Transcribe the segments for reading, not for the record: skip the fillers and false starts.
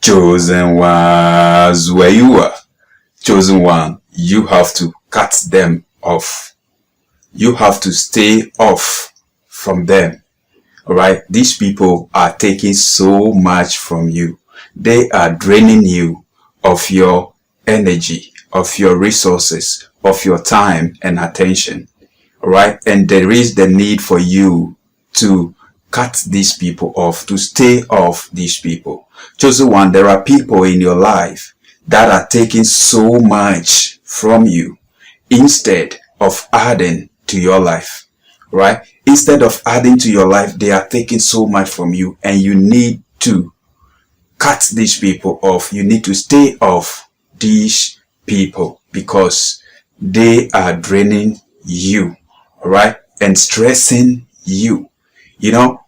Chosen ones, where you are. Chosen one, you have to cut them off. You have to stay off from them. All right, these people are taking so much from you. They are draining you of your energy, of your resources, of your time and attention. All right, and there is the need for you to cut these people off, to stay off these people. Chosen one, there are people in your life that are taking so much from you instead of adding to your life, right? Instead of adding to your life, they are taking so much from you, and you need to cut these people off. You need to stay off these people because they are draining you, all right, and stressing you. You know,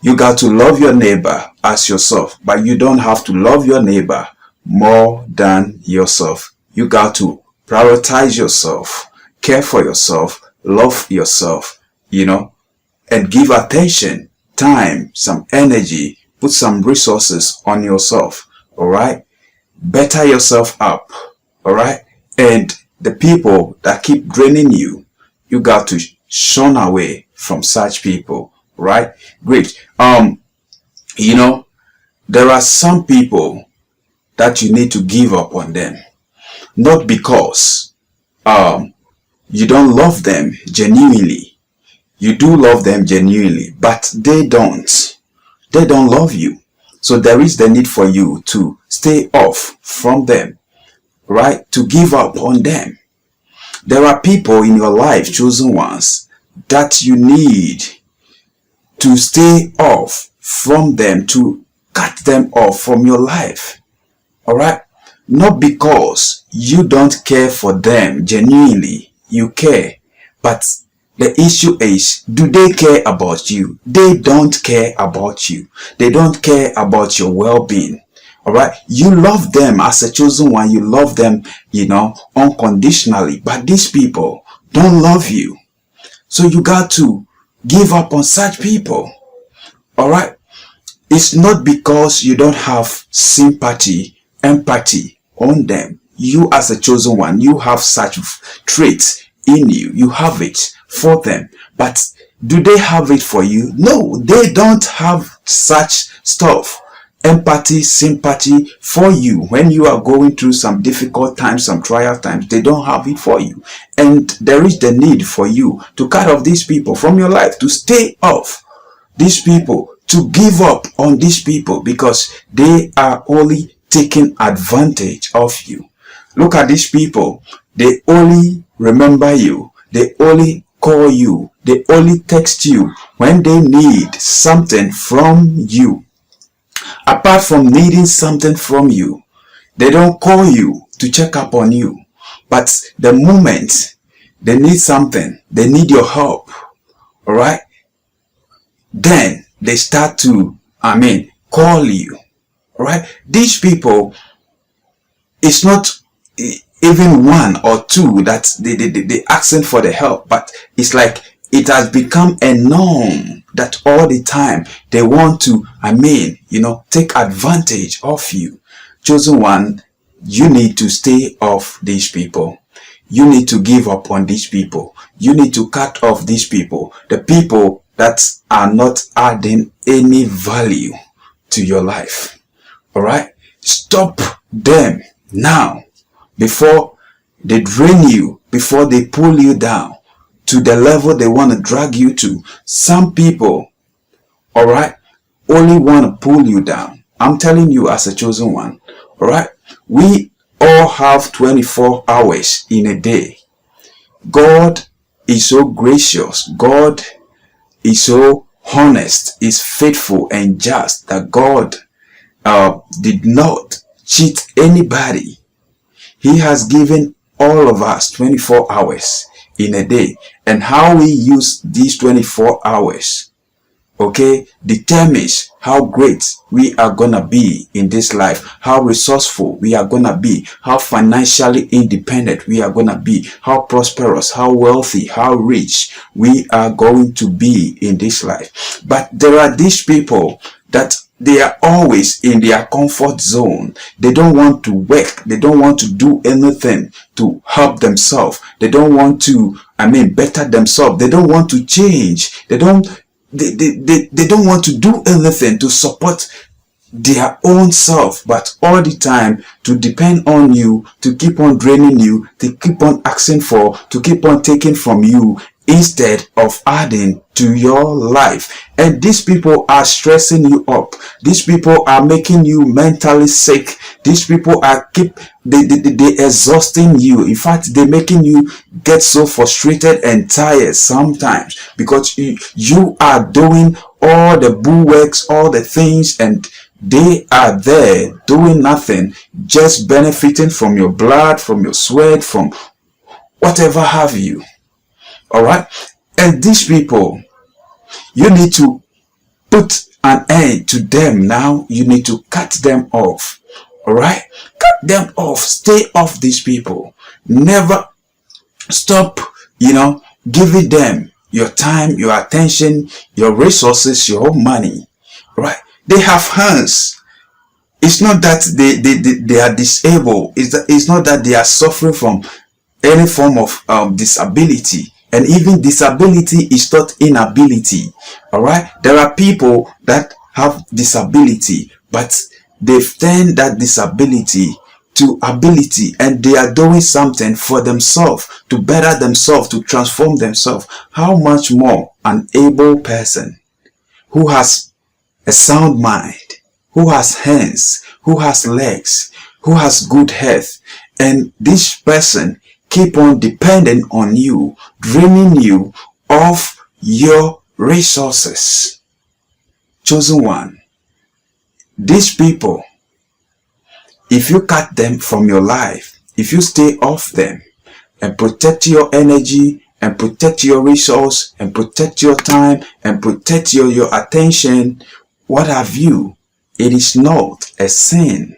you got to love your neighbor as yourself, but you don't have to love your neighbor more than yourself. You got to prioritize yourself, care for yourself, love yourself, and give attention, time, some energy, put some resources on yourself, all right? Better yourself up, all right? And the people that keep draining you, you got to shun away from such people, right? Great. There are some people that you need to give up on them, not because you don't love them genuinely. You do love them genuinely, but they don't love you. So there is the need for you to stay off from them, right? To give up on them. There are people in your life, chosen ones, that you need to stay off from them, to cut them off from your life, all right? Not because you don't care for them genuinely. You care, but the issue is, do they care about you? They don't care about you. They don't care about your well-being. All right. You love them as a chosen one. You love them, unconditionally. But these people don't love you. So you got to give up on such people. All right. It's not because you don't have sympathy, empathy on them. You as a chosen one, you have such traits in you. You have it for them. But do they have it for you? No, they don't have such stuff. Empathy, sympathy for you. When you are going through some difficult times, some trial times, they don't have it for you. And there is the need for you to cut off these people from your life, to stay off these people, to give up on these people, because they are only taking advantage of you. Look at these people. They only remember you. They only call you. They only text you when they need something from you. Apart from needing something from you, they don't call you to check up on you. But the moment they need something, they need your help, all right? Then they start to, call you, all right? These people, it's not even one or two that they asking for the help, but it's like it has become a norm that all the time they want to, take advantage of you. Chosen one, you need to stay off these people. You need to give up on these people. You need to cut off these people. The people that are not adding any value to your life. All right? Stop them now, before they drain you, before they pull you down to the level they want to drag you to. Some people, all right, only want to pull you down. I'm telling you as a chosen one, all right? We all have 24 hours in a day. God is so gracious. God is so honest, is faithful and just, that God did not cheat anybody. He has given all of us 24 hours in a day. And how we use these 24 hours, determines how great we are going to be in this life, how resourceful we are going to be, how financially independent we are going to be, how prosperous, how wealthy, how rich we are going to be in this life. But there are these people that they are always in their comfort zone. They don't want to work. They don't want to do anything to help themselves. They don't want to, better themselves. They don't want to change. They don't want to do anything to support their own self, but all the time to depend on you, to keep on draining you, to keep on asking for, to keep on taking from you, instead of adding to your life. And these people are stressing you up. These people are making you mentally sick. These people are they exhausting you. In fact, they're making you get so frustrated and tired sometimes, because you are doing all the bulwarks, all the things, and they are there doing nothing, just benefiting from your blood, from your sweat, from whatever have you. All right. And these people, you need to put an end to them now. You need to cut them off. All right. Cut them off. Stay off these people. Never stop, giving them your time, your attention, your resources, your money. Right. They have hands. It's not that they are disabled. It's not that they are suffering from any form of disability. And even disability is not inability. All right. There are people that have disability, but they've turned that disability to ability, and they are doing something for themselves, to better themselves, to transform themselves. How much more an able person who has a sound mind, who has hands, who has legs, who has good health, and this person keep on depending on you, draining you of your resources. Chosen one, these people, if you cut them from your life, if you stay off them and protect your energy and protect your resource and protect your time and protect your attention, what have you? It is not a sin,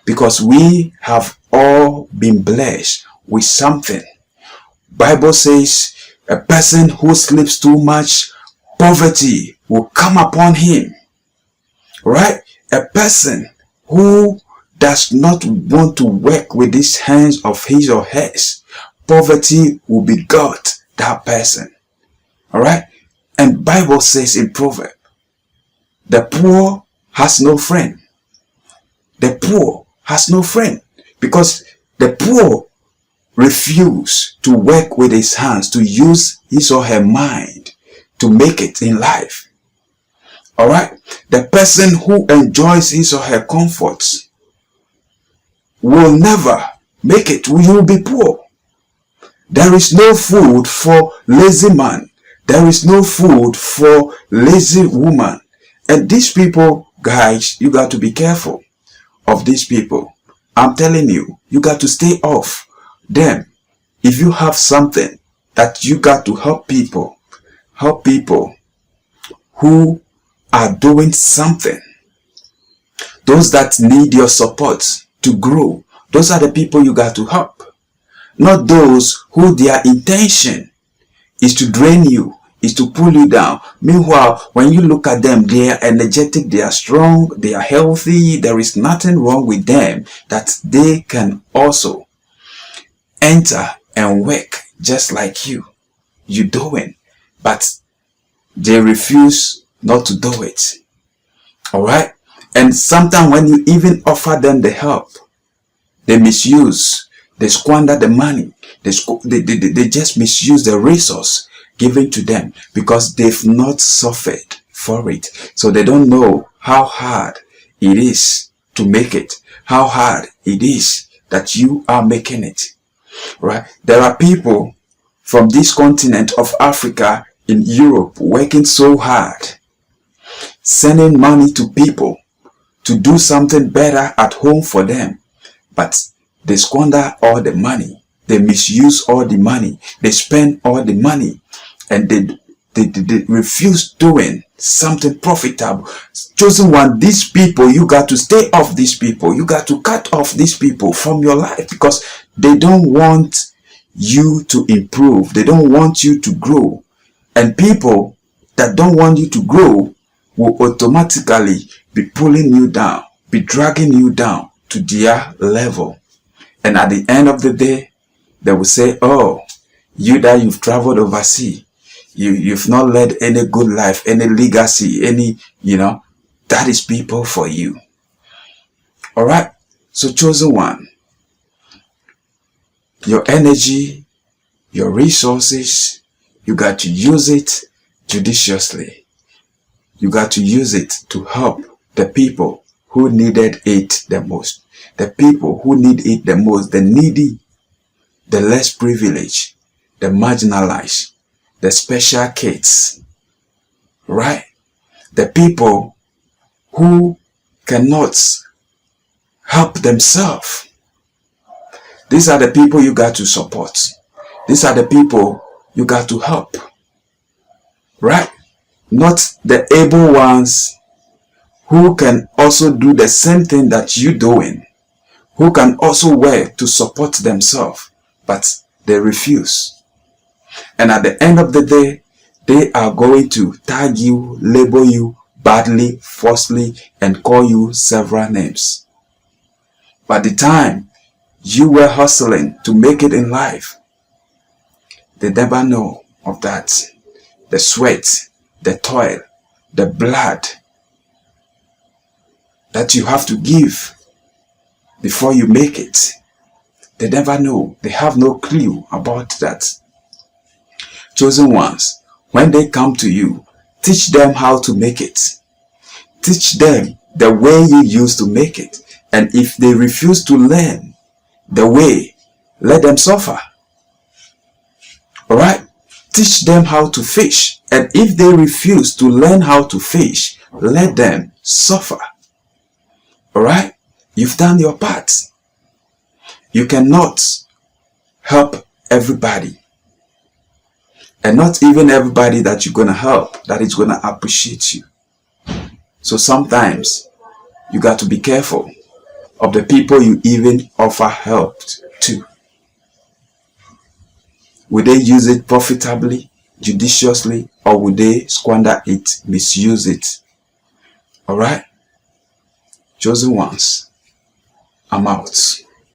because we have all been blessed with something. Bible says a person who sleeps too much, poverty will come upon him. Right? A person who does not want to work with his hands of his or hers, poverty will begot that person. All right? And Bible says in Proverbs, the poor has no friend. The poor has no friend, because the poor refuse to work with his hands, to use his or her mind to make it in life. All right. The person who enjoys his or her comforts will never make it. You will be poor. There is no food for lazy man. There is no food for lazy woman. And these people, guys, you got to be careful of these people. I'm telling you, you got to stay off them. If you have something that you got to help people who are doing something, those that need your support to grow, those are the people you got to help. Not those who their intention is to drain you, is to pull you down. Meanwhile, when you look at them, they are energetic, they are strong, they are healthy. There is nothing wrong with them, that they can also enter and work just like you doing, but they refuse not to do it. All right. And sometimes when you even offer them the help, they misuse, they squander the money, they just misuse the resource given to them, because they've not suffered for it. So they don't know how hard it is to make it, how hard it is that you are making it. Right? There are people from this continent of Africa, in Europe, working so hard, sending money to people to do something better at home for them, but they squander all the money, they misuse all the money, they spend all the money, and they refuse doing something profitable. Chosen one, these people, you got to stay off these people. You got to cut off these people from your life, because they don't want you to improve. They don't want you to grow. And people that don't want you to grow will automatically be pulling you down, be dragging you down to their level. And at the end of the day, they will say, oh, you that you've traveled overseas, you've not led any good life, any legacy, any, that is people for you. All right. So chosen one, your energy, your resources, you got to use it judiciously. You got to use it to help the people who needed it the most. The people who need it the most, the needy, the less privileged, the marginalized, the special kids, right? The people who cannot help themselves. These are the people you got to support. These are the people you got to help, right? Not the able ones who can also do the same thing that you're doing, who can also work to support themselves, but they refuse. And at the end of the day, they are going to tag you, label you badly, falsely, and call you several names. By the time you were hustling to make it in life, they never know of that. The sweat, the toil, the blood that you have to give before you make it. They never know. They have no clue about that. Chosen ones, when they come to you, teach them how to make it. Teach them the way you used to make it. And if they refuse to learn the way, let them suffer. All right? Teach them how to fish. And if they refuse to learn how to fish, let them suffer. All right? You've done your part. You cannot help everybody. And not even everybody that you're going to help that is going to appreciate you. So sometimes you got to be careful of the people you even offer help to. Will they use it profitably, judiciously, or will they squander it, misuse it? All right? Chosen ones, I'm out.